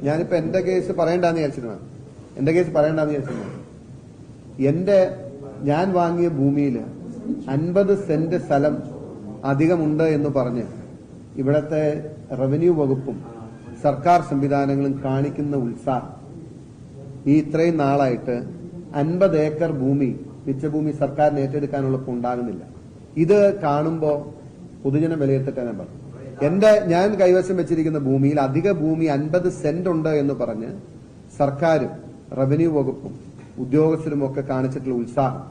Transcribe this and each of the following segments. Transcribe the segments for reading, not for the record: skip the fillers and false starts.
ഞാനിപ്പോ എന്റെ കേസ് പറയണ്ടെന്ന് വിചാരിച്ചിരുന്നു. ഞാൻ വാങ്ങിയ ഭൂമിയിൽ 50 സെന്റ് സ്ഥലം അധികമുണ്ട് എന്ന് പറഞ്ഞ് ഇവിടത്തെ റവന്യൂ വകുപ്പും സർക്കാർ സംവിധാനങ്ങളും കാണിക്കുന്ന ഉത്സാഹം ഈ ഇത്രയും നാളായിട്ട് 50 ഏക്കർ ഭൂമി മിച്ചഭൂമി സർക്കാരിന് ഏറ്റെടുക്കാനുള്ള ഉണ്ടാകുന്നില്ല. ഇത് കാണുമ്പോൾ പൊതുജനം വിലയിരുത്തട്ടെ. ഞാൻ കൈവശം വെച്ചിരിക്കുന്ന ഭൂമിയിൽ അധിക ഭൂമി 50 സെന്റ് ഉണ്ട് എന്ന് പറഞ്ഞ് സർക്കാരും റവന്യൂ വകുപ്പും ഉദ്യോഗസ്ഥരും ഒക്കെ കാണിച്ചിട്ടുള്ള ഉത്സാഹം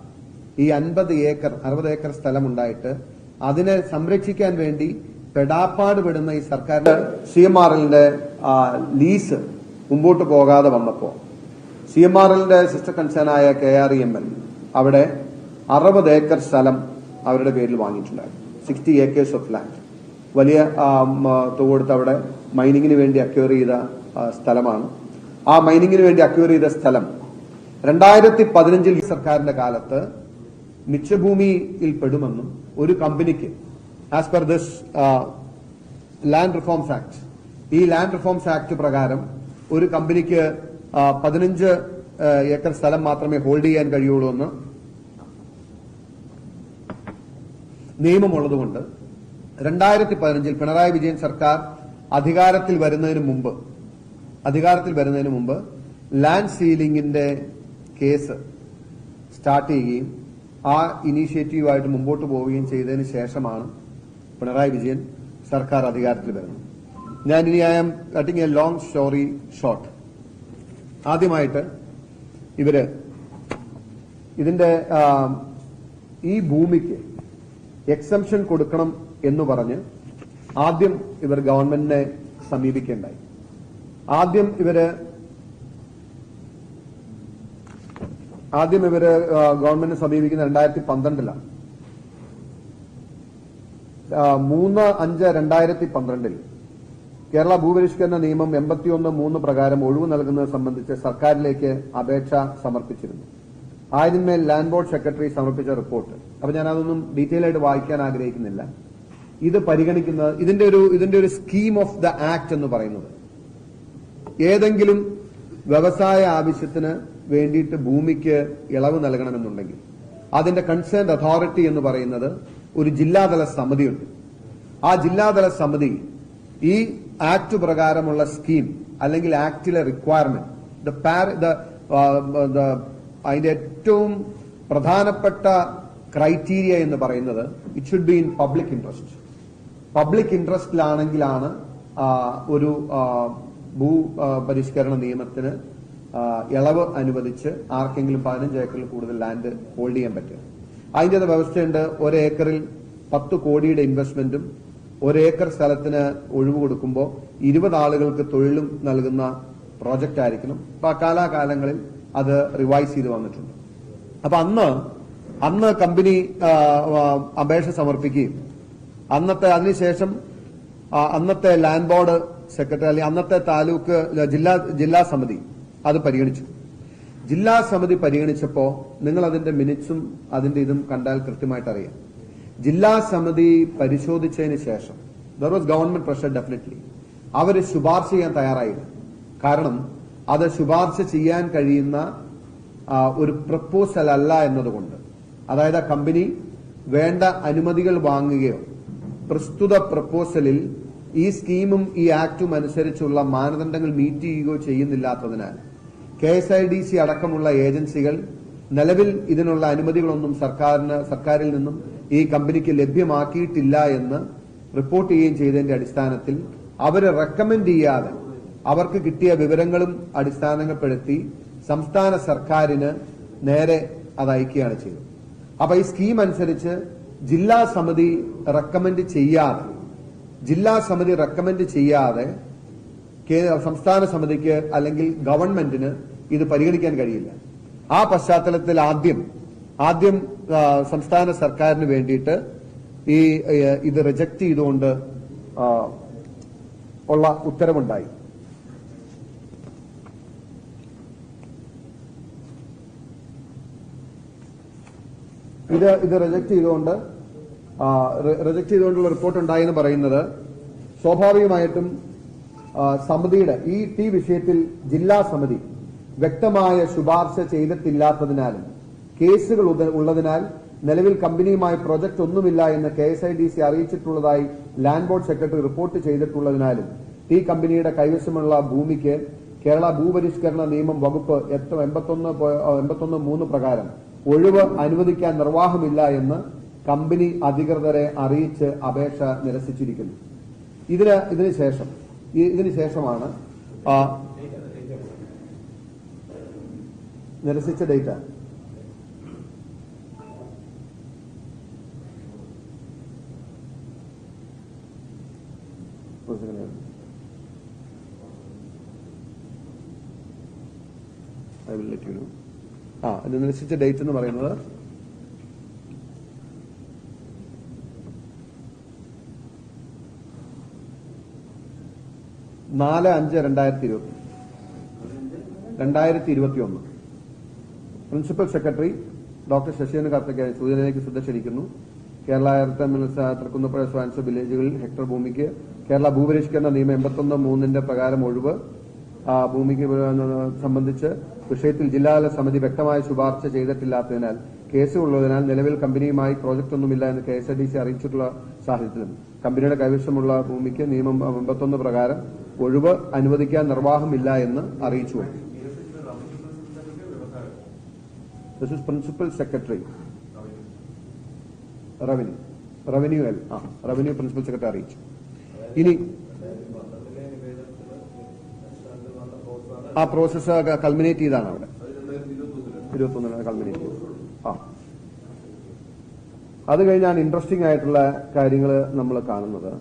ഈ 60 ഏക്കർ സ്ഥലമുണ്ടായിട്ട് അതിനെ സംരക്ഷിക്കാൻ വേണ്ടി പെടാപ്പാട് പെടുന്ന ഈ സർക്കാരിന്റെ CMRLന്റെ ലീസ് മുമ്പോട്ട് പോകാതെ വന്നപ്പോ CMRLന്റെ സിസ്റ്റർ കൺസേണായ KREML അവിടെ 60 ഏക്കർ സ്ഥലം അവരുടെ പേരിൽ വാങ്ങിയിട്ടുണ്ടായിരുന്നു. 60 acres ഓഫ് ലാൻഡ്. വലിയ തുകൊടുത്ത് അവിടെ മൈനിങ്ങിന് വേണ്ടി അക്വയർ ചെയ്ത സ്ഥലമാണ്. ആ മൈനിങ്ങിന് വേണ്ടി അക്വയർ ചെയ്ത സ്ഥലം 2015 സർക്കാരിന്റെ കാലത്ത് മിച്ചഭൂമിയിൽ പെടുമെന്നും ഒരു കമ്പനിക്ക് as per this land reforms act, ഈ ലാൻഡ് റിഫോംസ് ആക്ട് പ്രകാരം ഒരു കമ്പനിക്ക് 15 ഏക്കർ സ്ഥലം മാത്രമേ ഹോൾഡ് ചെയ്യാൻ കഴിയുള്ളൂ എന്ന് നിയമമുള്ളതുകൊണ്ട് 2015 പിണറായി വിജയൻ സർക്കാർ അധികാരത്തിൽ വരുന്നതിന് മുമ്പ് ലാൻഡ് സീലിംഗിന്റെ കേസ് സ്റ്റാർട്ട് ചെയ്യുകയും ആ ഇനീഷ്യേറ്റീവായിട്ട് മുമ്പോട്ട് പോവുകയും ചെയ്തതിന് ശേഷമാണ് പിണറായി വിജയൻ സർക്കാർ അധികാരത്തിൽ വരുന്നത്. I am cutting a long story short. ആദ്യമായിട്ട് ഇതിന്റെ ഈ ഭൂമിക്ക് എക്സംഷൻ കൊടുക്കണം എന്ന് പറഞ്ഞ് ആദ്യം ഇവർ ഗവൺമെന്റിനെ സമീപിക്കേണ്ടായി. ആദ്യം ഇവര് ഗവൺമെന്റിനെ സമീപിക്കുന്നത് 2012 3/5/2012 കേരള ഭൂപരിഷ്കരണ നിയമം 81(3) പ്രകാരം ഒഴിവ് നൽകുന്നത് സംബന്ധിച്ച് സർക്കാരിലേക്ക് അപേക്ഷ സമർപ്പിച്ചിരുന്നു. ആയതിന്മേൽ ലാൻഡ് ബോർഡ് സെക്രട്ടറി സമർപ്പിച്ച റിപ്പോർട്ട്. അപ്പൊ ഞാൻ അതൊന്നും ഡീറ്റെയിൽ ആയിട്ട് വായിക്കാൻ ആഗ്രഹിക്കുന്നില്ല. ഇത് പരിഗണിക്കുന്നത് ഇതിന്റെ ഒരു സ്കീം ഓഫ് ദ ആക്ട് എന്ന് പറയുന്നത് ഏതെങ്കിലും വ്യവസായ ആവശ്യത്തിന് വേണ്ടിയിട്ട് ഭൂമിക്ക് ഇളവ് നൽകണമെന്നുണ്ടെങ്കിൽ അതിന്റെ കൺസേൺഡ് അതോറിറ്റി എന്ന് പറയുന്നത് ഒരു ജില്ലാതല സമിതിയുണ്ട്. ആ ജില്ലാതല സമിതി ഈ ആക്ട് പ്രകാരമുള്ള സ്കീം അല്ലെങ്കിൽ ആക്ടിലെ റിക്വയർമെന്റ് അതിന്റെ ഏറ്റവും പ്രധാനപ്പെട്ട ക്രൈറ്റീരിയ എന്ന് പറയുന്നത് it should be in public interest. Public ഇൻട്രസ്റ്റിലാണെങ്കിലാണ് ഒരു ഭൂ പരിഷ്കരണ നിയമത്തിന് ഇളവ് അനുവദിച്ച് ആർക്കെങ്കിലും 15 ഏക്കറിൽ കൂടുതൽ ലാൻഡ് ഹോൾഡ് ചെയ്യാൻ പറ്റും. അതിന്റെ വ്യവസ്ഥയുണ്ട്. 1 ഏക്കറിൽ 10 കോടിയുടെ ഇൻവെസ്റ്റ്മെന്റും 1 ഏക്കർ സ്ഥലത്തിന് ഒഴിവ് കൊടുക്കുമ്പോൾ 20 ആളുകൾക്ക് തൊഴിലും നൽകുന്ന പ്രോജക്റ്റ് ആയിരിക്കണം. അപ്പൊ കാലാകാലങ്ങളിൽ അത് റിവൈസ് ചെയ്ത് വന്നിട്ടുണ്ട്. അപ്പൊ അന്ന് കമ്പനി അപേക്ഷ സമർപ്പിക്കുകയും അതിനുശേഷം അന്നത്തെ ലാൻഡ് ബോർഡ് സെക്രട്ടറി അല്ലെങ്കിൽ അന്നത്തെ താലൂക്ക് ജില്ലാ സമിതി അത് പരിഗണിച്ചു. ജില്ലാ സമിതി പരിഗണിച്ചപ്പോ നിങ്ങൾ അതിന്റെ മിനിറ്റ്സും അതിന്റെ ഇതും കണ്ടാൽ കൃത്യമായിട്ട് അറിയാം. ജില്ലാ സമിതി പരിശോധിച്ചതിന് ശേഷം there was government pressure definitely. അവര് ശുപാർശ ചെയ്യാൻ തയ്യാറായില്ല. കാരണം അത് ശുപാർശ ചെയ്യാൻ കഴിയുന്ന ഒരു പ്രപ്പോസൽ അല്ല എന്നതുകൊണ്ട്, അതായത് ആ കമ്പനി വേണ്ട അനുമതികൾ വാങ്ങുകയോ പ്രസ്തുത പ്രപ്പോസലിൽ ഈ സ്കീമും ഈ ആക്ടും അനുസരിച്ചുള്ള മാനദണ്ഡങ്ങൾ മീറ്റ് ചെയ്യുകയോ ചെയ്യുന്നില്ലാത്തതിനാൽ KSIDC അടക്കമുള്ള ഏജൻസികൾ നിലവിൽ ഇതിനുള്ള അനുമതികളൊന്നും സർക്കാരിൽ നിന്നും ഈ കമ്പനിക്ക് ലഭ്യമാക്കിയിട്ടില്ല എന്ന് റിപ്പോർട്ട് ചെയ്യുകയും ചെയ്തതിന്റെ അടിസ്ഥാനത്തിൽ അവരെ റെക്കമെൻഡ് ചെയ്യാതെ അവർക്ക് കിട്ടിയ വിവരങ്ങളും അടിസ്ഥാനപ്പെടുത്തി സംസ്ഥാന സർക്കാരിന് നേരെ അത് അയക്കുകയാണ് ചെയ്തത്. അപ്പൊ ഈ സ്കീം അനുസരിച്ച് ജില്ലാ സമിതി റെക്കമെൻഡ് ചെയ്യാതെ സംസ്ഥാന സമിതിക്ക് അല്ലെങ്കിൽ ഗവൺമെന്റിന് ഇത് പരിഗണിക്കാൻ കഴിയില്ല. ആ പശ്ചാത്തലത്തിൽ ആദ്യം സംസ്ഥാന സർക്കാരിന് വേണ്ടിയിട്ട് ഇത് റിജക്ട് ചെയ്തുകൊണ്ട് ഉള്ള ഉത്തരവുണ്ടായി. ഇത് റിജക്ട് ചെയ്തുകൊണ്ടുള്ള റിപ്പോർട്ട് ഉണ്ടായി എന്ന് പറയുന്നത് സ്വാഭാവികമായിട്ടും സമിതിയുടെ ഈ വിഷയത്തിൽ ജില്ലാ സമിതി വ്യക്തമായ ശുപാർശ ചെയ്തിട്ടില്ലാത്തതിനാലും കേസുകൾ ഉള്ളതിനാൽ നിലവിൽ കമ്പനിയുമായി പ്രൊജക്ട് ഒന്നുമില്ല എന്ന് KSIDC അറിയിച്ചിട്ടുള്ളതായി ലാൻഡ് ബോർഡ് സെക്രട്ടറി റിപ്പോർട്ട് ചെയ്തിട്ടുള്ളതിനാലും ഈ കമ്പനിയുടെ കൈവശമുള്ള ഭൂമിക്ക് കേരള ഭൂപരിഷ്കരണ നിയമം വകുപ്പ് 81(3) പ്രകാരം ഒഴിവ് അനുവദിക്കാൻ നിർവാഹമില്ല എന്ന് കമ്പനി അധികൃതരെ അറിയിച്ച് അപേക്ഷ നിരസിച്ചിരിക്കുന്നു. ഇതിനുശേഷമാണ് നിരസിച്ച ഡേറ്റ ഇത് നിരസിച്ച ഡേറ്റ് എന്ന് പറയുന്നത് നാല് 5/2021. പ്രിൻസിപ്പൽ സെക്രട്ടറി ഡോക്ടർ ശശീന്ദ്രൻ കർത്തയ്ക്ക് സൂചനയിലേക്ക് ശ്രദ്ധ ക്ഷണിക്കുന്നു. കേരള തൃക്കുന്നപ്പുഴ സ്വാൻസ് വില്ലേജുകളിൽ ഹെക്ടർ ഭൂമിക്ക് കേരള ഭൂപരിഷ്കരണ നിയമം 81(3) പ്രകാരം ഒഴിവ് ഭൂമിക്ക് സംബന്ധിച്ച് വിഷയത്തിൽ ജില്ലാതല സമിതി വ്യക്തമായ ശുപാർശ ചെയ്തിട്ടില്ലാത്തതിനാൽ കേസുള്ളതിനാൽ നിലവിൽ കമ്പനിയുമായി പ്രോജക്ട് ഒന്നുമില്ല എന്ന് KSIDC അറിയിച്ചിട്ടുള്ള സാഹചര്യത്തിലും കമ്പനിയുടെ കൈവശമുള്ള ഭൂമിക്ക് നിയമം 81 പ്രകാരം ഒഴിവ് അനുവദിക്കാൻ നിർവാഹമില്ല എന്ന് അറിയിച്ചു. This is principal secretary revenue principal secretary അറിയിച്ചു. ഇനി ആ പ്രോസസ് കൾമിനേറ്റ് ചെയ്താണ് അവിടെ 21 കൾമിനേറ്റ് ചെയ്തത്. അത് കഴിഞ്ഞാണ് ഇൻട്രസ്റ്റിംഗ് ആയിട്ടുള്ള കാര്യങ്ങൾ നമ്മൾ കാണുന്നത്.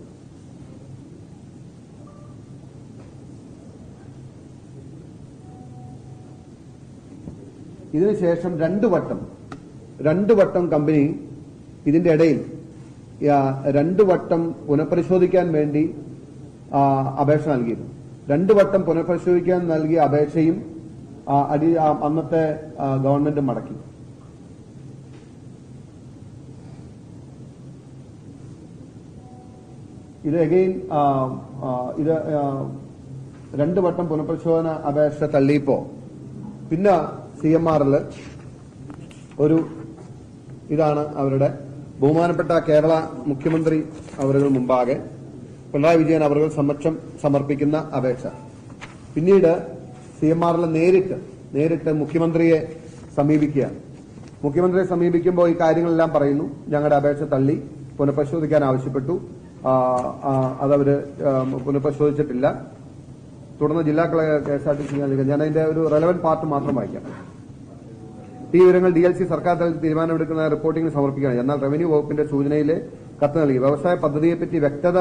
ഇതിനുശേഷം രണ്ടു വട്ടം കമ്പനി ഇതിന്റെ ഇടയിൽ 2 വട്ടം പുനഃപരിശോധിക്കാൻ വേണ്ടി അപേക്ഷ നൽകിയിരുന്നു. 2 വട്ടം പുനഃപരിശോധിക്കാൻ നൽകിയ അപേക്ഷയും അന്നത്തെ ഗവൺമെന്റ് മടക്കി. ഇത് അഗെയിൻ 2 വട്ടം പുനഃപരിശോധന അപേക്ഷ തള്ളിയപ്പോ പിന്നെ CMRL ഇതാണ് അവരുടെ ബഹുമാനപ്പെട്ട കേരള മുഖ്യമന്ത്രി അവരുടെ മുമ്പാകെ പിണറായി വിജയൻ അവരുടെ സമക്ഷം സമർപ്പിക്കുന്ന അപേക്ഷ. പിന്നീട് CMRL നേരിട്ട് മുഖ്യമന്ത്രിയെ സമീപിക്കുകയാണ്. മുഖ്യമന്ത്രിയെ സമീപിക്കുമ്പോൾ ഈ കാര്യങ്ങളെല്ലാം പറയുന്നു. ഞങ്ങളുടെ അപേക്ഷ തള്ളി, പുനഃപരിശോധിക്കാൻ ആവശ്യപ്പെട്ടു, അതവര് പുനഃപരിശോധിച്ചിട്ടില്ല. തുടർന്ന് ജില്ലാ KSRTC ഞാൻ അതിന്റെ ഒരു റെലവന്റ് പാർട്ട് മാത്രം വായിക്കാം. ഈ വിവരങ്ങൾ DLC സർക്കാർ തലത്തിൽ തീരുമാനമെടുക്കുന്ന റിപ്പോർട്ടിംഗിന് സമർപ്പിക്കുകയാണ്. എന്നാൽ റവന്യൂ വകുപ്പിന്റെ സൂചനയിലെ കത്ത് നൽകി വ്യവസായ പദ്ധതിയെപ്പറ്റി വ്യക്തത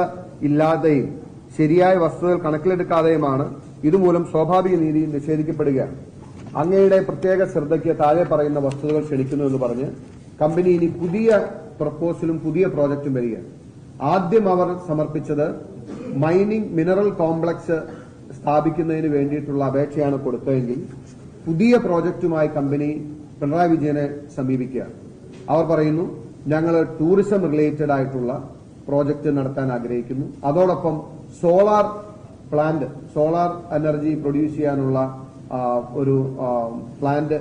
ഇല്ലാതെയും ശരിയായ വസ്തുതകൾ കണക്കിലെടുക്കാതെയുമാണ് ഇതുമൂലം സ്വാഭാവിക നീതി നിഷേധിക്കപ്പെടുകയാണ്. അങ്ങയുടെ പ്രത്യേക ശ്രദ്ധയ്ക്ക് താഴെ പറയുന്ന വസ്തുതകൾ ക്ഷണിക്കുന്നു എന്ന് പറഞ്ഞ് കമ്പനി ഇനി പുതിയ പ്രപ്പോസലും പുതിയ പ്രോജക്റ്റും വരികയാണ്. ആദ്യം അവർ സമർപ്പിച്ചത് മൈനിങ് മിനറൽ കോംപ്ലക്സ് സ്ഥാപിക്കുന്നതിന് വേണ്ടിയിട്ടുള്ള അപേക്ഷയാണ് കൊടുത്തതെങ്കിൽ പുതിയ പ്രോജക്റ്റുമായി കമ്പനി പിണറായി വിജയനെ സമീപിക്കുകയാണ്. അവർ പറയുന്നു, ഞങ്ങൾ ടൂറിസം റിലേറ്റഡ് ആയിട്ടുള്ള പ്രോജക്റ്റ് നടത്താൻ ആഗ്രഹിക്കുന്നു, അതോടൊപ്പം സോളാർ എനർജി പ്രൊഡ്യൂസ് ചെയ്യാനുള്ള ഒരു പ്ലാന്റ്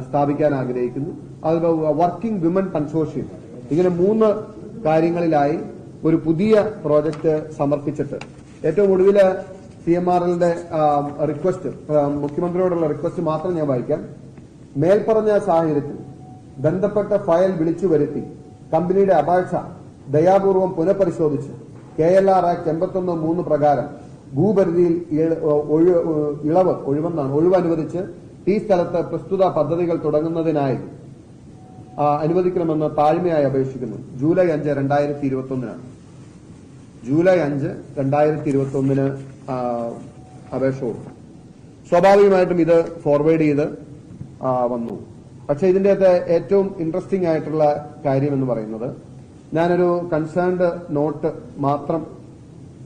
സ്ഥാപിക്കാൻ ആഗ്രഹിക്കുന്നു, അതുപോലെ വർക്കിംഗ് വിമൻ കൺസോർഷ്യം. ഇങ്ങനെ 3 കാര്യങ്ങളിലായി ഒരു പുതിയ പ്രോജക്റ്റ് സമർപ്പിച്ചിട്ട് ഏറ്റവും ഒടുവിൽ CMRLന്റെ റിക്വസ്റ്റ്, മുഖ്യമന്ത്രിയോടുള്ള റിക്വസ്റ്റ് മാത്രം ഞാൻ വായിക്കാം. മേൽപ്പറഞ്ഞ സാഹചര്യത്തിൽ ബന്ധപ്പെട്ട ഫയൽ വിളിച്ചു വരുത്തി കമ്പനിയുടെ അപേക്ഷ ദയാപൂർവം പുനഃപരിശോധിച്ച് KLR ആക്ട് 81(3) പ്രകാരം ഭൂപരിധിയിൽ ഒഴിവ് അനുവദിച്ച് ഈ സ്ഥലത്ത് പ്രസ്തുത പദ്ധതികൾ തുടങ്ങുന്നതിനായി അനുവദിക്കണമെന്ന് താഴ്മയായി അപേക്ഷിക്കുന്നു. ജൂലൈ 5, 2021 ജൂലൈ 5, 2021 അപേക്ഷ കൊടുത്തു. സ്വാഭാവികമായിട്ടും ഇത് ഫോർവേഡ് ചെയ്ത് വന്നു. പക്ഷെ ഇതിന്റെ ഏറ്റവും ഇൻട്രസ്റ്റിംഗ് ആയിട്ടുള്ള കാര്യം എന്ന് പറയുന്നത്, ഞാനൊരു കൺസേൺഡ് നോട്ട് മാത്രം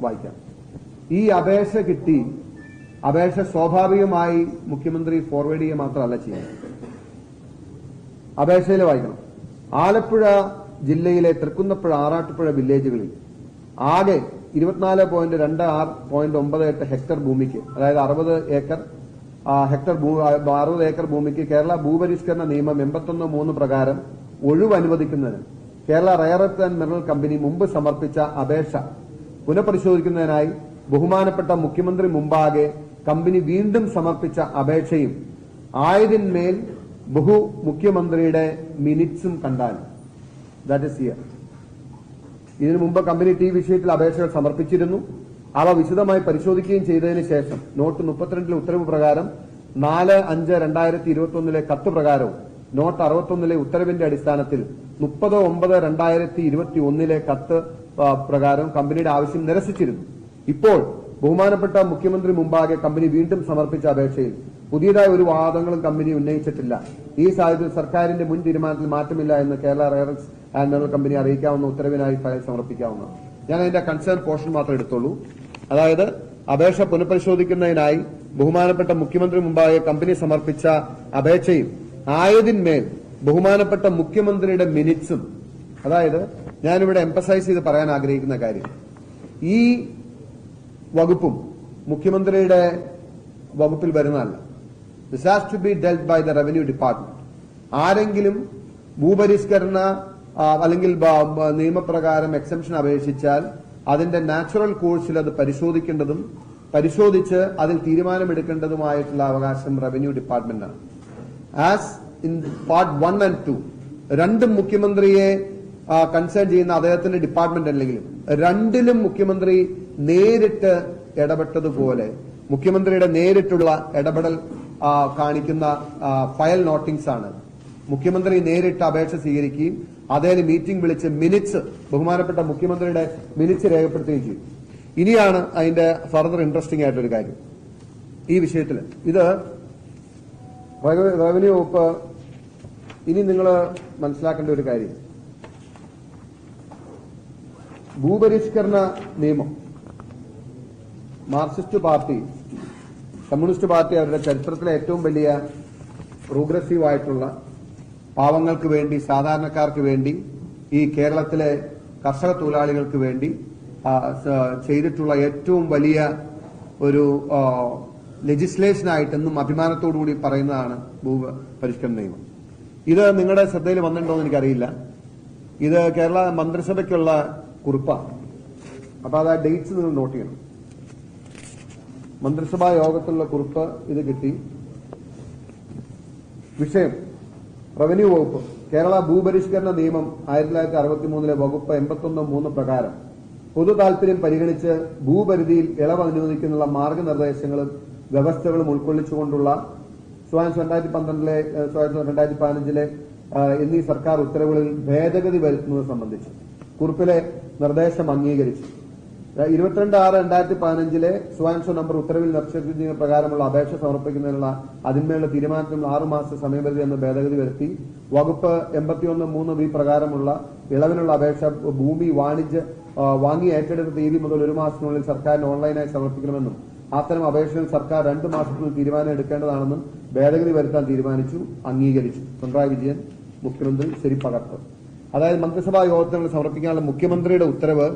വായിക്കാം. ഈ അപേക്ഷ കിട്ടി, അപേക്ഷ സ്വാഭാവികമായി മുഖ്യമന്ത്രി ഫോർവേഡ് ചെയ്യുക മാത്രമല്ല ചെയ്യുന്നത്. അപേക്ഷയിൽ വായിക്കണം, ആലപ്പുഴ ജില്ലയിലെ തൃക്കുന്നപ്പുഴ, ആറാട്ടുപുഴ വില്ലേജുകളിൽ ആകെ 24.26.98 ഹെക്ടർ ഭൂമിക്ക്, അതായത് 60 ഏക്കർ ഭൂമിക്ക് കേരള ഭൂപരിഷ്കരണ നിയമം 81(3) പ്രകാരം ഒഴിവ് അനുവദിക്കുന്നതിന് Kerala rare earth and mineral company മുമ്പ് സമർപ്പിച്ച അപേക്ഷ പുനഃപരിശോധിക്കുന്നതിനായി ബഹുമാനപ്പെട്ട മുഖ്യമന്ത്രി മുമ്പാകെ കമ്പനി വീണ്ടും സമർപ്പിച്ച അപേക്ഷയും ആയതിന്മേൽ മുഖ്യമന്ത്രിയുടെ മിനിറ്റ്സും കണ്ടാൽ, ദാറ്റ് ഇസ് ഹിയർ. ഇതിനു മുമ്പ് കമ്പനി ഈ വിഷയത്തിൽ അപേക്ഷകൾ സമർപ്പിച്ചിരുന്നു. അവ വിശദമായി പരിശോധിക്കുകയും ചെയ്തതിനു ശേഷം നോട്ട് 32 ഉത്തരവ് പ്രകാരം 4/5/2021 കത്ത് പ്രകാരവും നോട്ട് 61 ഉത്തരവിന്റെ അടിസ്ഥാനത്തിൽ 30/9/2021 കത്ത് പ്രകാരം കമ്പനിയുടെ ആവശ്യം നിരസിച്ചിരുന്നു. ഇപ്പോൾ ബഹുമാനപ്പെട്ട മുഖ്യമന്ത്രി മുമ്പാകെ കമ്പനി വീണ്ടും സമർപ്പിച്ച അപേക്ഷയിൽ പുതിയതായ ഒരു വാദങ്ങളും കമ്പനി ഉന്നയിച്ചിട്ടില്ല. ഈ സാഹചര്യത്തിൽ സർക്കാരിന്റെ മുൻ തീരുമാനത്തിൽ മാറ്റമില്ല എന്ന് Kerala rare earth and mineral company അറിയിക്കാവുന്ന ഉത്തരവിനായി ഫയൽ സമർപ്പിക്കാവുന്നതാണ്. ഞാൻ അതിന്റെ കൺസേൺ പോർഷൻ മാത്രം എടുത്തോളൂ. അതായത് അപേക്ഷ പുനഃപരിശോധിക്കുന്നതിനായി ബഹുമാനപ്പെട്ട മുഖ്യമന്ത്രി മുമ്പാകെ കമ്പനി സമർപ്പിച്ച അപേക്ഷയും ആയതിന്മേൽ ബഹുമാനപ്പെട്ട മുഖ്യമന്ത്രിയുടെ മിനിറ്റ്സും, അതായത് ഞാനിവിടെ എംഫസൈസ് ചെയ്ത് പറയാൻ ആഗ്രഹിക്കുന്ന കാര്യം, ഈ വകുപ്പും മുഖ്യമന്ത്രിയുടെ വകുപ്പിൽ വരുന്നതല്ല. This has to be dealt by the revenue department. ആരെങ്കിലും ഭൂപരിഷ്കരണ അല്ലെങ്കിൽ നിയമപ്രകാരം എക്സംഷൻ അപേക്ഷിച്ചാൽ അതിന്റെ നാച്ചുറൽ കോഴ്സിൽ അത് പരിശോധിച്ച് അതിൽ തീരുമാനമെടുക്കേണ്ടതുമായിട്ടുള്ള അവകാശം റവന്യൂ ഡിപ്പാർട്ട്മെന്റാണ്. ആസ് ഇൻ പാർട്ട് 1 and 2 രണ്ടും മുഖ്യമന്ത്രിയെ കൺസേൺ ചെയ്യുന്ന അദ്ദേഹത്തിന്റെ ഡിപ്പാർട്ട്മെന്റ് അല്ലെങ്കിലും രണ്ടിലും മുഖ്യമന്ത്രി നേരിട്ട് ഇടപെട്ടതുപോലെ മുഖ്യമന്ത്രിയുടെ നേരിട്ടുള്ള ഇടപെടൽ കാണിക്കുന്ന ഫയൽ നോട്ടിങ്സ് ആണ്. മുഖ്യമന്ത്രി നേരിട്ട് അപേക്ഷ സ്വീകരിക്കുകയും അദ്ദേഹം മീറ്റിംഗ് വിളിച്ച് മിനിറ്റ്സ്, ബഹുമാനപ്പെട്ട മുഖ്യമന്ത്രിയുടെ മിനിറ്റ്സ് രേഖപ്പെടുത്തുകയും ചെയ്യും. ഇനിയാണ് അതിന്റെ ഫർദർ ഇൻട്രസ്റ്റിംഗ് ആയിട്ടൊരു കാര്യം ഈ വിഷയത്തിൽ. ഇത് റവന്യൂ വകുപ്പ് ഇനി നിങ്ങൾ മനസ്സിലാക്കേണ്ട ഒരു കാര്യം, ഭൂപരിഷ്കരണ നിയമം മാർക്സിസ്റ്റ് പാർട്ടി, കമ്മ്യൂണിസ്റ്റ് പാർട്ടി അവരുടെ ചരിത്രത്തിലെ ഏറ്റവും വലിയ പ്രോഗ്രസീവ് ആയിട്ടുള്ള പാവങ്ങൾക്ക് വേണ്ടി, സാധാരണക്കാർക്ക് വേണ്ടി, ഈ കേരളത്തിലെ കർഷക തൊഴിലാളികൾക്ക് വേണ്ടി ചെയ്തിട്ടുള്ള ഏറ്റവും വലിയ ഒരു ലെജിസ്ലേഷനായിട്ടെന്നും അഭിമാനത്തോടുകൂടി പറയുന്നതാണ് ഭൂപരിഷ്കരണ നിയമം. ഇത് നിങ്ങളുടെ ശ്രദ്ധയിൽ വന്നിട്ടുണ്ടോ എന്ന് എനിക്കറിയില്ല. ഇത് കേരള മന്ത്രിസഭയ്ക്കുള്ള കുറിപ്പാണ്. അപ്പൊ അത് ആ ഡേറ്റ്സ് നിങ്ങൾ നോട്ട് ചെയ്യണം. മന്ത്രിസഭാ യോഗത്തിലുള്ള കുറിപ്പ് ഇത് കിട്ടി. വിഷയം റവന്യൂ വകുപ്പ്. കേരള ഭൂപരിഷ്കരണ നിയമം 1963 വകുപ്പ് 81(3) പ്രകാരം പൊതു താൽപര്യം പരിഗണിച്ച് ഭൂപരിധിയിൽ ഇളവ് അനുവദിക്കുന്നതിനുള്ള മാർഗനിർദ്ദേശങ്ങളും വ്യവസ്ഥകളും ഉൾക്കൊള്ളിച്ചുകൊണ്ടുള്ള 2015 എന്നീ സർക്കാർ ഉത്തരവുകളിൽ ഭേദഗതി വരുത്തുന്നത് സംബന്ധിച്ച് കുറിപ്പിലെ നിർദ്ദേശം അംഗീകരിച്ചു. 22/6/2015 നമ്പർ ഉത്തരവിൽ നിർദ്ദേശിക്കുന്ന പ്രകാരമുള്ള അപേക്ഷ സമർപ്പിക്കുന്നതിനുള്ള അതിന്മേലുള്ള തീരുമാനത്തിനുള്ള 6 മാസത്തെ സമയപരിധി എന്ന ഭേദഗതി വരുത്തി വകുപ്പ് 81(3) പ്രകാരമുള്ള ഇളവിനുള്ള അപേക്ഷ ഭൂമി വാങ്ങി ഏറ്റെടുത്ത തീയതി മുതൽ 1 മാസത്തിനുള്ളിൽ സർക്കാരിന് ഓൺലൈനായി സമർപ്പിക്കണമെന്നും അത്തരം അപേക്ഷയിൽ സർക്കാർ 2 മാസത്തിനുള്ളിൽ തീരുമാനം എടുക്കേണ്ടതാണെന്നും ഭേദഗതി വരുത്താൻ തീരുമാനിച്ചു, അംഗീകരിച്ചു. പിണറായി വിജയൻ മുഖ്യമന്ത്രി ശരിപ്പകർപ്പ്. അതായത് മന്ത്രിസഭാ യോഗത്തിൽ സമർപ്പിക്കാനുള്ള മുഖ്യമന്ത്രിയുടെ ഉത്തരവ്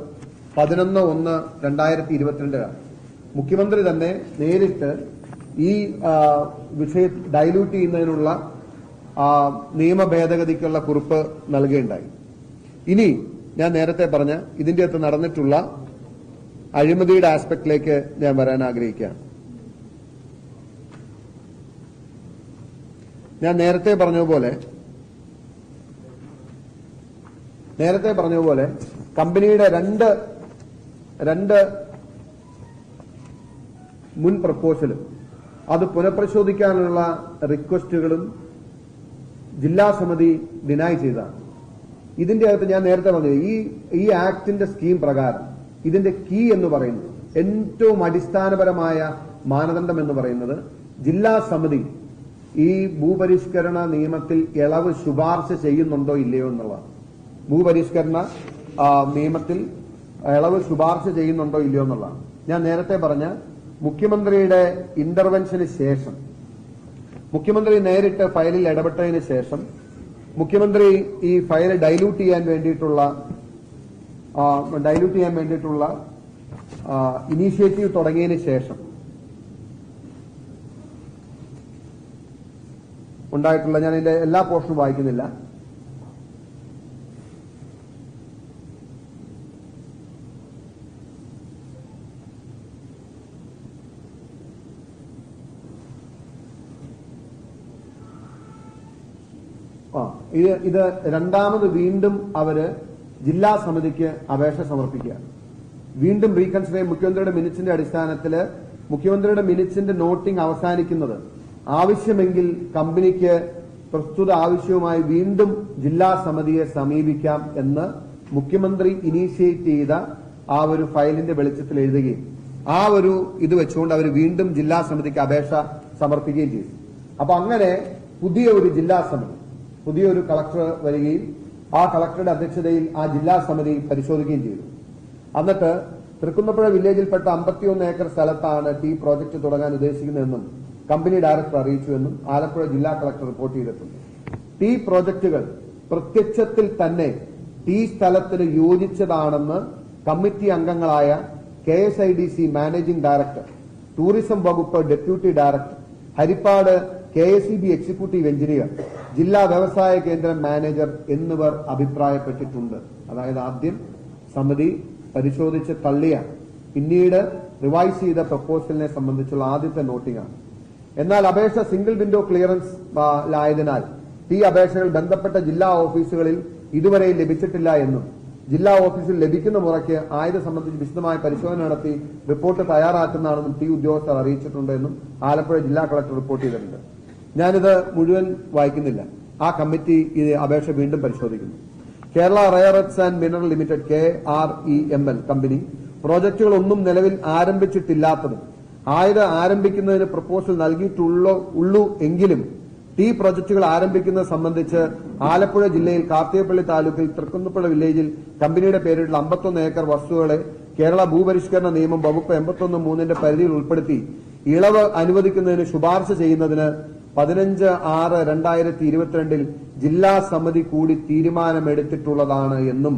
11/1/2022 മുഖ്യമന്ത്രി തന്നെ നേരിട്ട് ഈ വിഷയം ഡൈല്യൂട്ട് ചെയ്യുന്നതിനുള്ള നിയമ ഭേദഗതിക്കുള്ള കുറിപ്പ് നൽകുകയുണ്ടായി. ഇനി ഞാൻ നേരത്തെ പറഞ്ഞ ഇതിന്റെ അകത്ത് നടന്നിട്ടുള്ള അഴിമതിയുടെ ആസ്പെക്റ്റിലേക്ക് ഞാൻ വരാൻ ആഗ്രഹിക്കുകയാണ്. ഞാൻ നേരത്തെ പറഞ്ഞതുപോലെ കമ്പനിയുടെ രണ്ട് മുൻ പ്രപ്പോസലും അത് പുനഃപരിശോധിക്കാനുള്ള റിക്വസ്റ്റുകളും ജില്ലാ സമിതി ഡിനൈ ചെയ്തതാണ്. ഇതിന്റെ അകത്ത് ഞാൻ നേരത്തെ പറഞ്ഞത് ഈ ആക്ടിന്റെ സ്കീം പ്രകാരം ഇതിന്റെ കീ എന്ന് പറയുന്നത്, ഏറ്റവും അടിസ്ഥാനപരമായ മാനദണ്ഡം എന്ന് പറയുന്നത്, ജില്ലാ സമിതി ഈ ഭൂപരിഷ്കരണ നിയമത്തിൽ ഇളവ് ശുപാർശ ചെയ്യുന്നുണ്ടോ ഇല്ലയോ എന്നുള്ളതാണ്. ഭൂപരിഷ്കരണ നിയമത്തിൽ ഇളവ് ശുപാർശ ചെയ്യുന്നുണ്ടോ ഇല്ലയോ എന്നുള്ളതാണ്. ഞാൻ നേരത്തെ പറഞ്ഞ മുഖ്യമന്ത്രിയുടെ ഇന്റർവെൻഷന് ശേഷം, മുഖ്യമന്ത്രി നേരിട്ട് ഫയലിൽ ഇടപെട്ടതിന് ശേഷം മുഖ്യമന്ത്രി ഈ ഫയൽ ഡൈല്യൂട്ട് ചെയ്യാൻ വേണ്ടിയിട്ടുള്ള ഇനീഷ്യേറ്റീവ് തുടങ്ങിയതിന് ശേഷം ഉണ്ടായിട്ടുള്ള, ഞാൻ ഇതിന്റെ എല്ലാ പോർഷനും വായിക്കുന്നില്ല, ഇത് രണ്ടാമത് വീണ്ടും അവര് ജില്ലാ സമിതിക്ക് അപേക്ഷ സമർപ്പിക്കുകയാണ്. വീണ്ടും റീകൺസിഡർ മുഖ്യമന്ത്രിയുടെ മിനിറ്റ്സിന്റെ അടിസ്ഥാനത്തിൽ മുഖ്യമന്ത്രിയുടെ മിനിറ്റ്സിന്റെ നോട്ടിംഗ് അവസാനിക്കുന്നത് ആവശ്യമെങ്കിൽ കമ്പനിക്ക് പ്രസ്തുത ആവശ്യവുമായി വീണ്ടും ജില്ലാ സമിതിയെ സമീപിക്കാം എന്ന് മുഖ്യമന്ത്രി ഇനീഷ്യേറ്റ് ചെയ്ത ആ ഒരു ഫയലിന്റെ വെളിച്ചത്തിൽ എഴുതുകയും ആ ഒരു ഇത് വെച്ചുകൊണ്ട് അവർ വീണ്ടും ജില്ലാ സമിതിക്ക് അപേക്ഷ സമർപ്പിക്കുകയും ചെയ്തു. അപ്പൊ അങ്ങനെ പുതിയ ഒരു ജില്ലാ സമിതി, പുതിയൊരു കളക്ടർ വരികയും ആ കളക്ടറുടെ അധ്യക്ഷതയിൽ ആ ജില്ലാ സമിതി പരിശോധിക്കുകയും ചെയ്തു. എന്നിട്ട് തൃക്കുന്നപ്പുഴ വില്ലേജിൽപ്പെട്ട 51 ഏക്കർ സ്ഥലത്താണ് ടീ പ്രോജക്ട് തുടങ്ങാൻ ഉദ്ദേശിക്കുന്നതെന്നും കമ്പനി ഡയറക്ടർ അറിയിച്ചുവെന്നും ആലപ്പുഴ ജില്ലാ കളക്ടർ റിപ്പോർട്ട് ചെയ്തിട്ടുണ്ട്. ടീ പ്രോജക്ടുകൾ പ്രത്യക്ഷത്തിൽ തന്നെ ടീ സ്ഥലത്തിന് യോജിച്ചതാണെന്ന് കമ്മിറ്റി അംഗങ്ങളായ KSIDC മാനേജിംഗ് ഡയറക്ടർ, ടൂറിസം വകുപ്പ് deputy director, Harippad KSEB executive engineer, ജില്ലാ വ്യവസായ കേന്ദ്രം മാനേജർ എന്നിവർ അഭിപ്രായപ്പെട്ടിട്ടുണ്ട്. അതായത് ആദ്യം സമിതി പരിശോധിച്ച് തള്ളിയ, പിന്നീട് റിവൈസ് ചെയ്ത പ്രപ്പോസലിനെ സംബന്ധിച്ചുള്ള ആദ്യത്തെ നോട്ടിംഗാണ്. എന്നാൽ അപേക്ഷ സിംഗിൾ വിൻഡോ ക്ലിയറൻസ് ആയതിനാൽ ഈ അപേക്ഷകൾ ബന്ധപ്പെട്ട ജില്ലാ ഓഫീസുകളിൽ ഇതുവരെ ലഭിച്ചിട്ടില്ല എന്നും ജില്ലാ ഓഫീസിൽ ലഭിക്കുന്ന മുറയ്ക്ക് ആയത് സംബന്ധിച്ച് വിശദമായ പരിശോധന നടത്തി റിപ്പോർട്ട് തയ്യാറാക്കുന്നതാണെന്നും ടീ ഉദ്യോഗസ്ഥർ അറിയിച്ചിട്ടുണ്ടെന്നും ആലപ്പുഴ ജില്ലാ കളക്ടർ റിപ്പോർട്ട് ചെയ്തിട്ടുണ്ട്. ഞാനിത് മുഴുവൻ വായിക്കുന്നില്ല. ആ കമ്മിറ്റി ഈ അപേക്ഷ വീണ്ടും പരിശോധിക്കുന്നു. Kerala rare earth and mineral limited KREML company പ്രോജക്ടുകളൊന്നും നിലവിൽ ആരംഭിച്ചിട്ടില്ലാത്തതും ആയത് ആരംഭിക്കുന്നതിന് പ്രപ്പോസൽ നൽകിയിട്ടുള്ളൂ എങ്കിലും ടീ പ്രോജക്ടുകൾ ആരംഭിക്കുന്നത് സംബന്ധിച്ച് ആലപ്പുഴ ജില്ലയിൽ കാർത്തികപ്പള്ളി താലൂക്കിൽ തൃക്കുന്നപ്പുഴ വില്ലേജിൽ കമ്പനിയുടെ പേരിലുള്ള 51 ഏക്കർ വസ്തുക്കളെ കേരള ഭൂപരിഷ്കരണ നിയമം വകുപ്പ് 81(3) പരിധിയിൽ ഉൾപ്പെടുത്തി ഇളവ് അനുവദിക്കുന്നതിന് ശുപാർശ ചെയ്യുന്നതിന് 15/6/2022 ജില്ലാ സമിതി കൂടി തീരുമാനമെടുത്തിട്ടുള്ളതാണ് എന്നും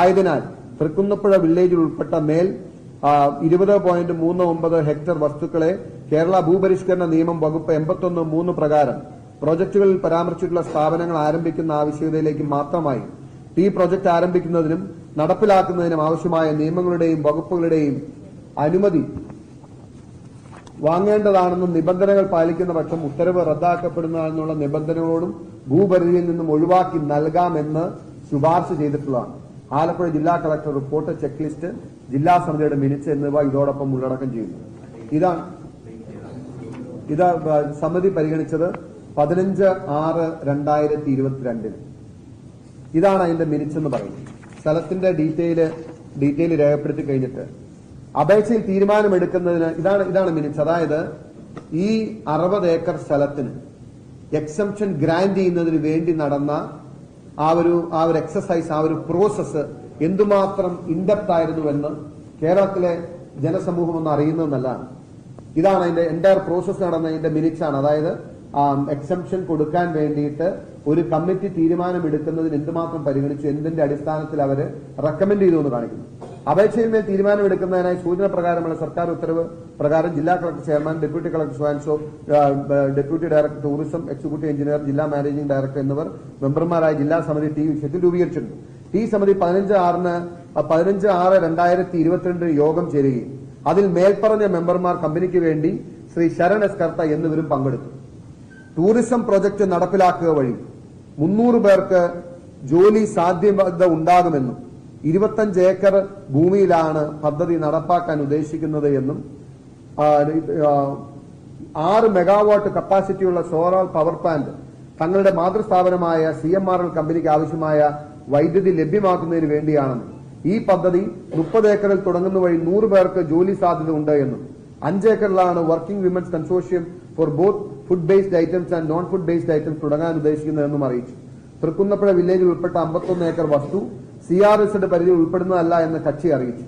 ആയതിനാൽ തൃക്കുന്നപ്പുഴ വില്ലേജിൽ ഉൾപ്പെട്ട മേൽ 20.39 ഹെക്ടർ വസ്തുക്കളെ കേരള ഭൂപരിഷ്കരണ നിയമം വകുപ്പ് 81(3) പ്രകാരം പ്രോജക്ടുകളിൽ പരാമർശിച്ചിട്ടുള്ള സ്ഥാപനങ്ങൾ ആരംഭിക്കുന്ന ആവശ്യകതയിലേക്ക് മാത്രമായി ടീ പ്രോജക്ട് ആരംഭിക്കുന്നതിനും നടപ്പിലാക്കുന്നതിനും ആവശ്യമായ നിയമങ്ങളുടെയും വകുപ്പുകളുടെയും അനുമതി വാങ്ങേണ്ടതാണെന്നും നിബന്ധനകൾ പാലിക്കുന്ന പക്ഷം ഉത്തരവ് റദ്ദാക്കപ്പെടുന്നതാണെന്നുള്ള നിബന്ധനകളോടും ഭൂപരിധിയിൽ നിന്നും ഒഴിവാക്കി നൽകാമെന്ന് ശുപാർശ ചെയ്തിട്ടുള്ളതാണ്. ആലപ്പുഴ ജില്ലാ കളക്ടർ റിപ്പോർട്ട്, ചെക്ക് ലിസ്റ്റ്, ജില്ലാ സമിതിയുടെ മിനിറ്റ്സ് എന്നിവ ഇതോടൊപ്പം ഉള്ളടക്കം ചെയ്യുന്നു. ഇത് സമിതി പരിഗണിച്ചത് 15/6/2022. ഇതാണ് അതിന്റെ മിനിറ്റ്സ് എന്ന് പറയുന്നത്. സ്ഥലത്തിന്റെ ഡീറ്റെയിൽ രേഖപ്പെടുത്തി കഴിഞ്ഞിട്ട് അപേക്ഷയിൽ തീരുമാനമെടുക്കുന്നതിന് ഇതാണ് മിനിറ്റ്സ്. അതായത് ഈ 60 ഏക്കർ സ്ഥലത്തിന് എക്സംപ്ഷൻ ഗ്രാന്റ് ചെയ്യുന്നതിന് വേണ്ടി നടന്ന ആ ഒരു എക്സസൈസ്, ആ ഒരു പ്രോസസ് എന്തുമാത്രം ഇൻഡെപ്ത് ആയിരുന്നുവെന്ന് കേരളത്തിലെ ജനസമൂഹം ഒന്ന് അറിയുന്നതെന്നല്ലാണ്. ഇതാണ് അതിന്റെ എൻറ്റയർ പ്രോസസ് നടന്നതിന്റെ മിനിറ്റ്സ് ആണ്. അതായത് എക്സംപ്ഷൻ കൊടുക്കാൻ വേണ്ടിയിട്ട് ഒരു കമ്മിറ്റി തീരുമാനമെടുക്കുന്നതിന് എന്തുമാത്രം പരിഗണിച്ചു, എന്തിന്റെ അടിസ്ഥാനത്തിൽ അവർ റെക്കമെൻഡ് ചെയ്തു എന്ന് കാണിക്കുന്നു. അപേക്ഷയിന്മേൽ തീരുമാനമെടുക്കുന്നതിനായി സൂചന പ്രകാരമുള്ള സർക്കാർ ഉത്തരവ് പ്രകാരം ജില്ലാ കളക്ടർ ചെയർമാൻ, ഡെപ്യൂട്ടി കളക്ടർ സ്വാൻസോ, deputy director tourism, executive engineer, ജില്ലാ മാനേജിംഗ് ഡയറക്ടർ എന്നിവർ മെമ്പർമാരായ ജില്ലാ സമിതി ടീ വിഷയത്തിൽ രൂപീകരിച്ചിട്ടുണ്ട്. ടീ സമിതി 15/6/2022 യോഗം ചേരുകയും അതിൽ മേൽപ്പറഞ്ഞ മെമ്പർമാർ കമ്പനിക്ക് വേണ്ടി ശ്രീ ശരൺ എസ് കർത്ത എന്നിവരും പങ്കെടുത്തു. ടൂറിസം പ്രൊജക്ട് നടപ്പിലാക്കുക വഴി 300 പേർക്ക് ജോലി സാധ്യത ഉണ്ടാകുമെന്നും 25 ഏക്കർ ഭൂമിയിലാണ് പദ്ധതി നടപ്പാക്കാൻ ഉദ്ദേശിക്കുന്നത് എന്നും 6 മെഗാവാട്ട് കപ്പാസിറ്റിയുള്ള സോളാർ പവർ പ്ലാന്റ് തങ്ങളുടെ മാതൃസ്ഥാപനമായ CMRL കമ്പനിക്ക് ആവശ്യമായ വൈദ്യുതി ലഭ്യമാക്കുന്നതിന് വേണ്ടിയാണെന്നും ഈ പദ്ധതി 30 ഏക്കറിൽ തുടങ്ങുന്ന വഴി 100 പേർക്ക് ജോലി സാധ്യത ഉണ്ട് എന്നും 5 ഏക്കറിലാണ് working women's consortium for both food based items and non food based items തുടങ്ങാൻ ഉദ്ദേശിക്കുന്നതെന്നും അറിയിച്ചു. തൃക്കുന്നപ്പുഴ വില്ലേജിൽ ഉൾപ്പെട്ട 51 ഏക്കർ വസ്തു CRSയുടെ പരിധിയിൽ ഉൾപ്പെടുന്നതല്ല എന്ന് കക്ഷി അറിയിച്ചു.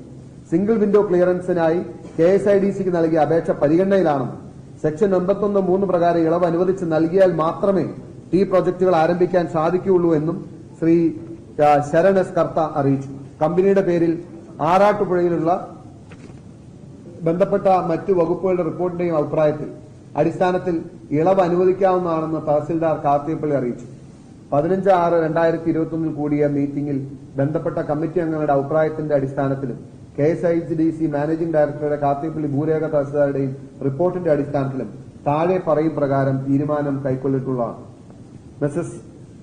സിംഗിൾ വിൻഡോ ക്ലിയറൻസിനായി KSIDCക്ക് നൽകിയ അപേക്ഷ പരിഗണനയിലാണെന്നും സെക്ഷൻ 81(3) പ്രകാരം ഇളവ് അനുവദിച്ച് നൽകിയാൽ മാത്രമേ ടീ പ്രോജക്ടുകൾ ആരംഭിക്കാൻ സാധിക്കുകയുള്ളൂ എന്നും ശ്രീ ശരൺ എസ് കർത്ത അറിയിച്ചു. കമ്പനിയുടെ പേരിൽ ആറാട്ടുപുഴയിലുള്ള ബന്ധപ്പെട്ട മറ്റു വകുപ്പുകളുടെ റിപ്പോർട്ടിന്റെയും അടിസ്ഥാനത്തിൽ ഇളവ് അനുവദിക്കാവുന്നതാണെന്ന് തഹസിൽദാർ കാർത്തികപ്പള്ളി അറിയിച്ചു. 15/6/2021 കൂടിയ മീറ്റിംഗിൽ ബന്ധപ്പെട്ട കമ്മിറ്റി അംഗങ്ങളുടെ അഭിപ്രായത്തിന്റെ അടിസ്ഥാനത്തിലും KSIDC മാനേജിംഗ് ഡയറക്ടറുടെ കാർത്തികപ്പള്ളി ഭൂരേഖ തഹസിൽദാരുടെയും റിപ്പോർട്ടിന്റെ അടിസ്ഥാനത്തിലും താഴെ പറയും പ്രകാരം തീരുമാനം കൈക്കൊണ്ടിട്ടുള്ളതാണ്. മെസസ്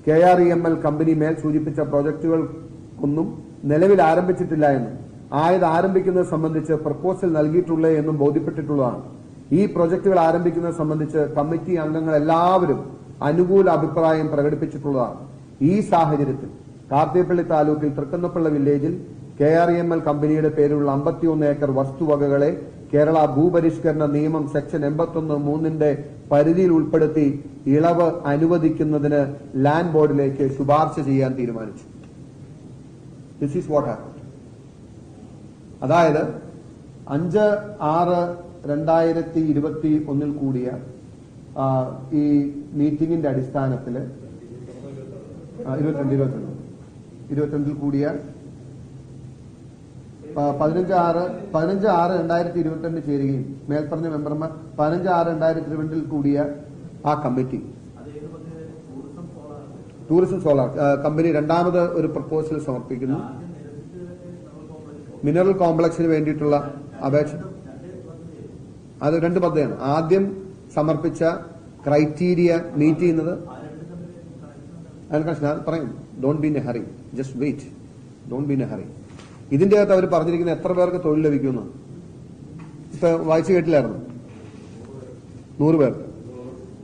KREML കമ്പനി മേൽ സൂചിപ്പിച്ച പ്രോജക്ടുകൾക്കൊന്നും നിലവിൽ ആരംഭിച്ചിട്ടില്ല എന്നും ആരംഭിക്കുന്നത് സംബന്ധിച്ച് പ്രപ്പോസൽ നൽകിയിട്ടുള്ളേ എന്നും ബോധ്യപ്പെട്ടിട്ടുള്ളതാണ്. ഈ പ്രൊജക്ടുകൾ ആരംഭിക്കുന്നത് സംബന്ധിച്ച് കമ്മിറ്റി അംഗങ്ങൾ എല്ലാവരും അനുകൂല അഭിപ്രായം പ്രകടിപ്പിച്ചിട്ടുള്ളതാണ്. ഈ സാഹചര്യത്തിൽ കാർത്തികപ്പള്ളി താലൂക്കിൽ തൃക്കുന്നപ്പള്ള വില്ലേജിൽ KREML കമ്പനിയുടെ പേരിലുള്ള 51 ഏക്കർ വസ്തുവകകളെ കേരള ഭൂപരിഷ്കരണ നിയമം സെക്ഷൻ 81(3) പരിധിയിൽ ഉൾപ്പെടുത്തി ഇളവ് അനുവദിക്കുന്നതിന് ലാൻഡ് ബോർഡിലേക്ക് ശുപാർശ ചെയ്യാൻ തീരുമാനിച്ചു. This is what happened. അതായത് 5/6/2021 കൂടിയ ഈ മീറ്റിംഗിന്റെ അടിസ്ഥാനത്തിൽ 22 കൂടിയ 15/6/2022 ചേരുകയും മേൽപ്പറഞ്ഞ മെമ്പർമാർ 15/6/2022 കൂടിയ ആ കമ്മിറ്റി ടൂറിസം സോളാർ കമ്പനി രണ്ടാമത് ഒരു പ്രപ്പോസൽ സമർപ്പിക്കുന്നു. മിനറൽ കോംപ്ലക്സിന് വേണ്ടിയിട്ടുള്ള അപേക്ഷ അത് 2 പദ്ധതിയാണ്. ആദ്യം സമർപ്പിച്ച ക്രൈറ്റീരിയ മീറ്റ് ചെയ്യുന്നത് പറയും. Don't be in a hurry, just wait, don't be in a hurry. ഇതിന്റെ അകത്ത് അവർ പറഞ്ഞിരിക്കുന്ന എത്ര പേർക്ക് തൊഴിൽ ലഭിക്കുന്നു ഇപ്പൊ വായിച്ചു കേട്ടില്ലായിരുന്നു? 100 പേർക്ക്.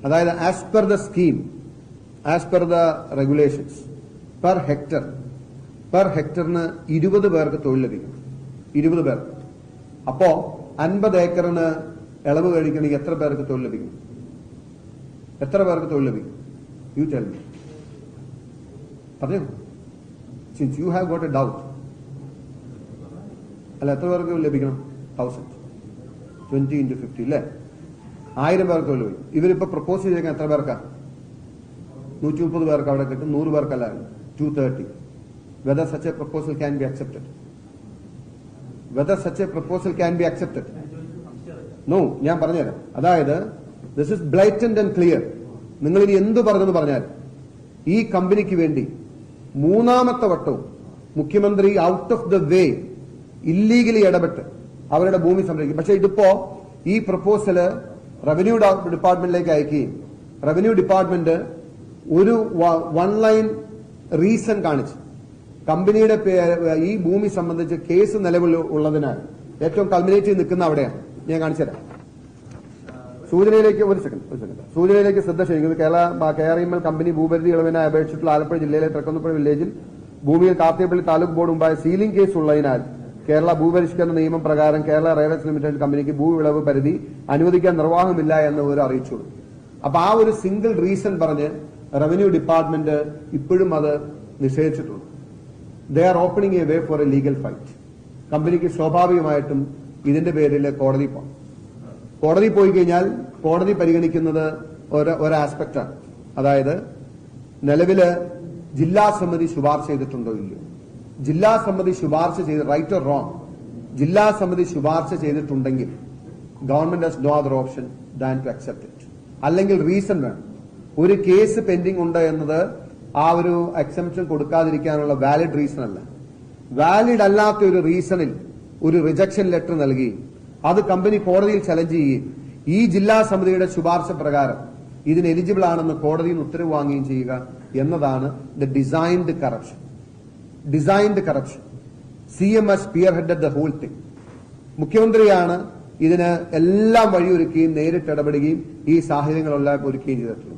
അതായത് as per the scheme, as per the regulations, per ഹെക്ടറിന് 20 പേർക്ക് തൊഴിൽ ലഭിക്കും. 20 പേർക്ക്. അപ്പോ 50 ഏക്കറിന് ഇളവ് കഴിക്കണമെങ്കിൽ എത്ര പേർക്ക് തൊഴിൽ ലഭിക്കും? എത്ര പേർക്ക് തൊഴിൽ ലഭിക്കും? You tell me. പറഞ്ഞു. Since you have got a doubt. അല്ല, എത്ര പേർക്ക് ലഭിക്കണം? 1000. 20 into 50 അല്ലേ? 1000 പേർക്ക് തൊഴിൽ ലഭിക്കും. ഇവരിപ്പോ പ്രപ്പോസ് ചെയ്തേക്കാൻ എത്ര പേർക്കാ? 130 പേർക്ക് അവിടെ കിട്ടും. 100 പേർക്കല്ല, 230. Whether such a proposal can be accepted? Whether such a proposal can be accepted? No, ഞാൻ പറഞ്ഞുതരാം. അതായത് ദിസ് ഇസ് ബ്ലൈറ്റന്റ് ആൻഡ് ക്ലിയർ. നിങ്ങൾ ഇനി എന്ത് പറഞ്ഞെന്ന് പറഞ്ഞാൽ ഈ കമ്പനിക്ക് വേണ്ടി 3ാമത്തെ വട്ടവും മുഖ്യമന്ത്രി out of the way illegally ഇടപെട്ട് അവരുടെ ഭൂമി സംരക്ഷിക്കും. പക്ഷെ ഇതിപ്പോ ഈ പ്രപ്പോസല് റവന്യൂ ഡിപ്പാർട്ട്മെന്റിലേക്ക് അയക്കുകയും റവന്യൂ ഡിപ്പാർട്ട്മെന്റ് ഒരു 1 ലൈൻ റീസൺ കാണിച്ച് കമ്പനിയുടെ ഈ ഭൂമി സംബന്ധിച്ച് കേസ് നിലവിൽ ഉള്ളതിനാൽ ഏറ്റവും കൾമിനേറ്റ് നിൽക്കുന്ന അവിടെയാണ്. ഞാൻ കാണിച്ചുതരാം. സൂചനയിലേക്ക് ഒരു സെക്കൻഡ് സൂചനയിലേക്ക് ശ്രദ്ധ ക്ഷണിക്കുന്നത് KREML കമ്പനി ഭൂപരിധി ഇളവിനായി അപേക്ഷിച്ചിട്ടുള്ള ആലപ്പുഴ ജില്ലയിലെ തൃക്കുന്നപ്പുഴ വില്ലേജിൽ ഭൂമിയിൽ കാർത്തികപ്പള്ളി താലൂക്ക് ബോർഡ് മുമ്പായ സീലിംഗ് കേസ് ഉള്ളതിനാൽ കേരള ഭൂപരിഷ്കരണ നിയമം പ്രകാരം കേരള റെയിൽവേസ് ലിമിറ്റഡ് കമ്പനിക്ക് ഭൂവിളവ് പരിധി അനുവദിക്കാൻ നിർവാഹമില്ല എന്ന് ഒരു അറിയിച്ചു. അപ്പൊ ആ ഒരു സിംഗിൾ റീസൺ പറഞ്ഞ് റവന്യൂ ഡിപ്പാർട്ട്മെന്റ് ഇപ്പോഴും അത് നിഷേധിച്ചിട്ടുണ്ട്. They are opening a way for a legal fight. കമ്പനിക്ക് സ്വാഭാവികമായിട്ടും ഇതിന്റെ പേരിൽ കോടതി പോകാം. കോടതി പോയി കഴിഞ്ഞാൽ കോടതി പരിഗണിക്കുന്നത് ഒരു ആസ്പെക്റ്റാണ്. അതായത് നിലവില് ജില്ലാ സമിതി ശുപാർശ ചെയ്തിട്ടുണ്ടോ ഇല്ലയോ? ജില്ലാ സമിതി ശുപാർശ ചെയ്ത് റൈറ്റ് ഓർ റോങ്, ജില്ലാ സമിതി ശുപാർശ ചെയ്തിട്ടുണ്ടെങ്കിൽ government has no other option than to accept it. അല്ലെങ്കിൽ റീസൺ വേണം. ഒരു കേസ് പെൻഡിംഗ് ഉണ്ട് എന്നത് ആ ഒരു എക്സംപ്ഷൻ കൊടുക്കാതിരിക്കാനുള്ള വാലിഡ് റീസൺ അല്ല. വാലിഡ് അല്ലാത്ത ഒരു റീസണിൽ ഒരു റിജക്ഷൻ ലെറ്റർ നൽകി അത് കമ്പനി കോടതിയിൽ ചലഞ്ച് ചെയ്യുകയും ഈ ജില്ലാ സമിതിയുടെ ശുപാർശ പ്രകാരം ഇതിന് എലിജിബിൾ ആണെന്ന് കോടതിയിൽ നിന്ന് ഉത്തരവ് വാങ്ങുകയും ചെയ്യുക എന്നതാണ് the designed corruption. CM has spearheaded the whole thing. മുഖ്യമന്ത്രിയാണ് ഇതിന് എല്ലാം വഴിയൊരുക്കുകയും നേരിട്ട് ഇടപെടുകയും ഈ സാഹചര്യങ്ങളെല്ലാം ഒരുക്കുകയും ചെയ്തിട്ടുള്ളത്.